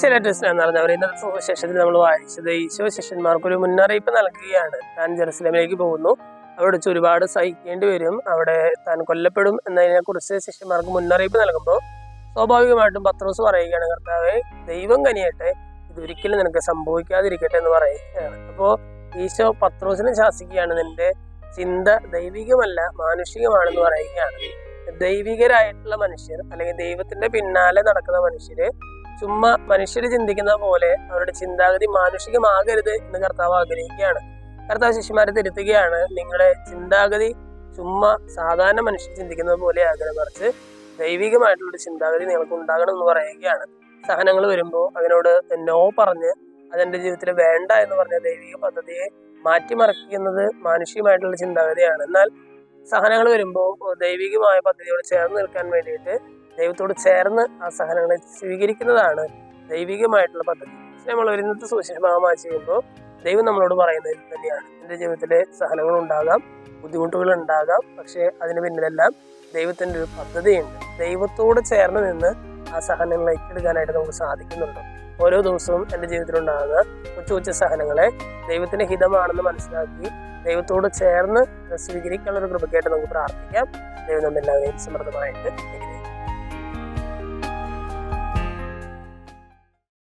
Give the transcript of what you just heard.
Test എന്ന് പറഞ്ഞവർ ഇന്നത്തെ സുവിശേഷത്തിൽ നമ്മൾ വായിച്ചത് ഈശോ ശിഷ്യന്മാർക്ക് ഒരു മുന്നറിയിപ്പ് നൽകുകയാണ്. താൻ ജെറുസലേമിലേക്ക് പോകുന്നു, അവിടെ വെച്ച് ഒരുപാട് സഹിക്കേണ്ടി വരും, അവിടെ താൻ കൊല്ലപ്പെടും എന്നതിനെ കുറിച്ച് ശിഷ്യന്മാർക്ക് മുന്നറിയിപ്പ് നൽകുമ്പോൾ സ്വാഭാവികമായിട്ടും പത്രോസ് പറയുകയാണ്, കർത്താവേ ദൈവം കനിയട്ടെ, ഇതൊരിക്കലും നിനക്ക് സംഭവിക്കാതിരിക്കട്ടെ എന്ന് പറയുകയാണ്. അപ്പോൾ ഈശോ പത്രോസിനെ ശാസിക്കുകയാണ്, നിന്റെ ചിന്ത ദൈവികമല്ല മാനുഷികമാണെന്ന് പറയുകയാണ്. ദൈവികരായിട്ടുള്ള മനുഷ്യർ അല്ലെങ്കിൽ ദൈവത്തിന്റെ പിന്നാലെ നടക്കുന്ന മനുഷ്യര് ചുമ്മാ മനുഷ്യര് ചിന്തിക്കുന്ന പോലെ അവരുടെ ചിന്താഗതി മാനുഷികമാകരുത് എന്ന് കർത്താവ് ആഗ്രഹിക്കുകയാണ്. കർത്താവ് ശിഷ്യന്മാരെ തിരുത്തുകയാണ്, നിങ്ങളുടെ ചിന്താഗതി ചുമ്മാ സാധാരണ മനുഷ്യർ ചിന്തിക്കുന്നത് പോലെ ആകരുത്, മറിച്ച് ദൈവികമായിട്ടുള്ള ചിന്താഗതി നിങ്ങൾക്ക് ഉണ്ടാകണം എന്ന് പറയുകയാണ്. സഹനങ്ങൾ വരുമ്പോൾ അതിനോട് നോ പറഞ്ഞ് അതെന്റെ ജീവിതത്തിൽ വേണ്ട എന്ന് പറഞ്ഞ ദൈവിക പദ്ധതിയെ മാറ്റിമറിക്കുന്നത് മാനുഷികമായിട്ടുള്ള ചിന്താഗതിയാണ്. എന്നാൽ സഹനങ്ങൾ വരുമ്പോൾ ദൈവികമായ പദ്ധതിയോട് ചേർന്ന് നിൽക്കാൻ വേണ്ടിയിട്ട് ദൈവത്തോട് ചേർന്ന് ആ സഹനങ്ങളെ സ്വീകരിക്കുന്നതാണ് ദൈവികമായിട്ടുള്ള പദ്ധതി. നമ്മൾ ഇന്നത്തെ സുവിശേഷമായി ചെയ്യുമ്പോൾ ദൈവം നമ്മളോട് പറയുന്നത് തന്നെയാണ്, എൻ്റെ ജീവിതത്തിലെ സഹനങ്ങൾ ഉണ്ടാകാം, ബുദ്ധിമുട്ടുകൾ ഉണ്ടാകാം, പക്ഷെ അതിന് പിന്നിലെല്ലാം ദൈവത്തിൻ്റെ ഒരു പദ്ധതിയുണ്ട്. ദൈവത്തോട് ചേർന്ന് നിന്ന് ആ സഹനങ്ങൾ ഏറ്റെടുക്കാനായിട്ട് നമുക്ക് സാധിക്കുന്നുണ്ട്. ഓരോ ദിവസവും എൻ്റെ ജീവിതത്തിലുണ്ടാകുന്ന കൊച്ചു കൊച്ചു സഹനങ്ങളെ ദൈവത്തിന്റെ ഹിതമാണെന്ന് മനസ്സിലാക്കി ദൈവത്തോട് ചേർന്ന് സ്വീകരിക്കാനുള്ള ഒരു കൃപയ്ക്കായിട്ട് നമുക്ക് പ്രാർത്ഥിക്കാം. ദൈവം നമ്മെല്ലാവരെയും സമൃദ്ധമായിട്ട്